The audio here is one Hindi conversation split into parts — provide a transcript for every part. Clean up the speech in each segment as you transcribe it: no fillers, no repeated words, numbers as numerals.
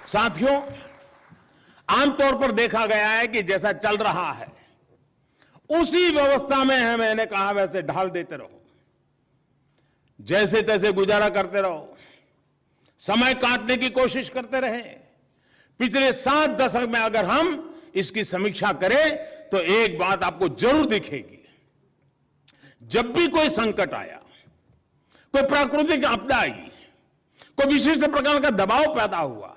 साथियों, आमतौर पर देखा गया है कि जैसा चल रहा है उसी व्यवस्था में है, मैंने कहा वैसे ढाल देते रहो, जैसे तैसे गुजारा करते रहो, समय काटने की कोशिश करते रहे। पिछले 7 दशक में अगर हम इसकी समीक्षा करें तो एक बात आपको जरूर दिखेगी। जब भी कोई संकट आया, कोई प्राकृतिक आपदा आई, कोई विशिष्ट प्रकार का दबाव पैदा हुआ,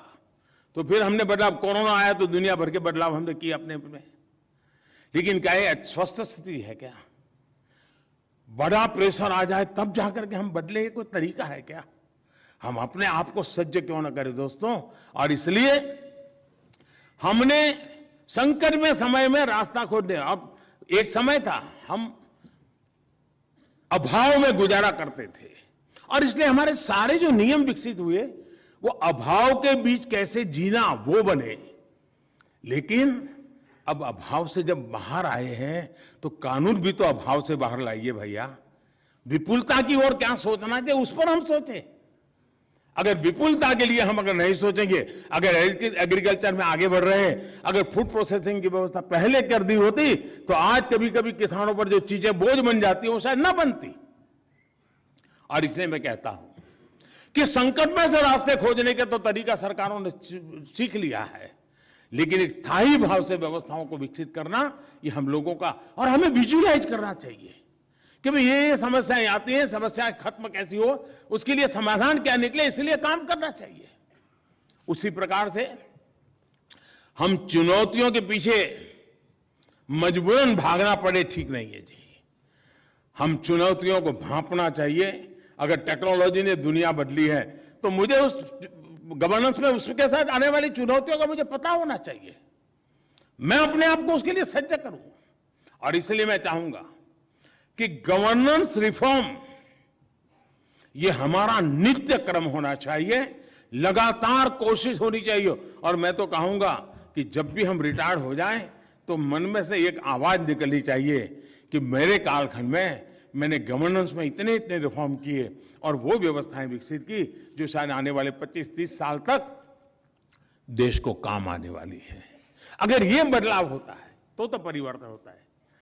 तो फिर हमने बदलाव, कोरोना आया तो दुनिया भर के बदलाव हमने किए अपने में। लेकिन क्या ये स्वस्थ स्थिति है क्या? बड़ा प्रेशर आ जाए तब जाकर के हम बदले, ये कोई तरीका है क्या? हम अपने आप को सज्ज क्यों ना करें दोस्तों। और इसलिए हमने संकट में समय में रास्ता खोजने, अब एक समय था हम अभाव में गुजारा करते थे, और इसलिए हमारे सारे जो नियम विकसित हुए वो अभाव के बीच कैसे जीना वो बने। लेकिन अब अभाव से जब बाहर आए हैं तो कानून भी तो अभाव से बाहर लाइए भैया। विपुलता की ओर क्या सोचना चाहिए, उस पर हम सोचें। अगर विपुलता के लिए हम अगर नहीं सोचेंगे, अगर एग्रीकल्चर में आगे बढ़ रहे हैं, अगर फूड प्रोसेसिंग की व्यवस्था पहले कर दी होती तो आज कभी कभी किसानों पर जो चीजें बोझ बन जाती वो शायद ना बनती। और इसलिए मैं कहता हूं कि संकट में से रास्ते खोजने के तो तरीका सरकारों ने सीख लिया है, लेकिन एक स्थायी भाव से व्यवस्थाओं को विकसित करना ये हम लोगों का, और हमें विजुअलाइज करना चाहिए कि भाई ये समस्याएं आती हैं, समस्याएं खत्म कैसी हो, उसके लिए समाधान क्या निकले, इसलिए काम करना चाहिए। उसी प्रकार से हम चुनौतियों के पीछे मजबूरन भागना पड़े ठीक नहीं है जी। हम चुनौतियों को भांपना चाहिए। अगर टेक्नोलॉजी ने दुनिया बदली है तो मुझे उस गवर्नेंस में उसके साथ आने वाली चुनौतियों का मुझे पता होना चाहिए। मैं अपने आप को उसके लिए सज्ज करूं, और इसलिए मैं चाहूंगा कि गवर्नेंस रिफॉर्म ये हमारा नित्य क्रम होना चाहिए, लगातार कोशिश होनी चाहिए। और मैं तो कहूंगा कि जब भी हम रिटायर्ड हो जाएं तो मन में से एक आवाज निकलनी चाहिए कि मेरे कालखंड में मैंने गवर्नेंस में इतने इतने रिफॉर्म किए और वो व्यवस्थाएं विकसित की जो शायद आने वाले 25-30 साल तक देश को काम आने वाली है। अगर ये बदलाव होता है तो परिवर्तन होता है।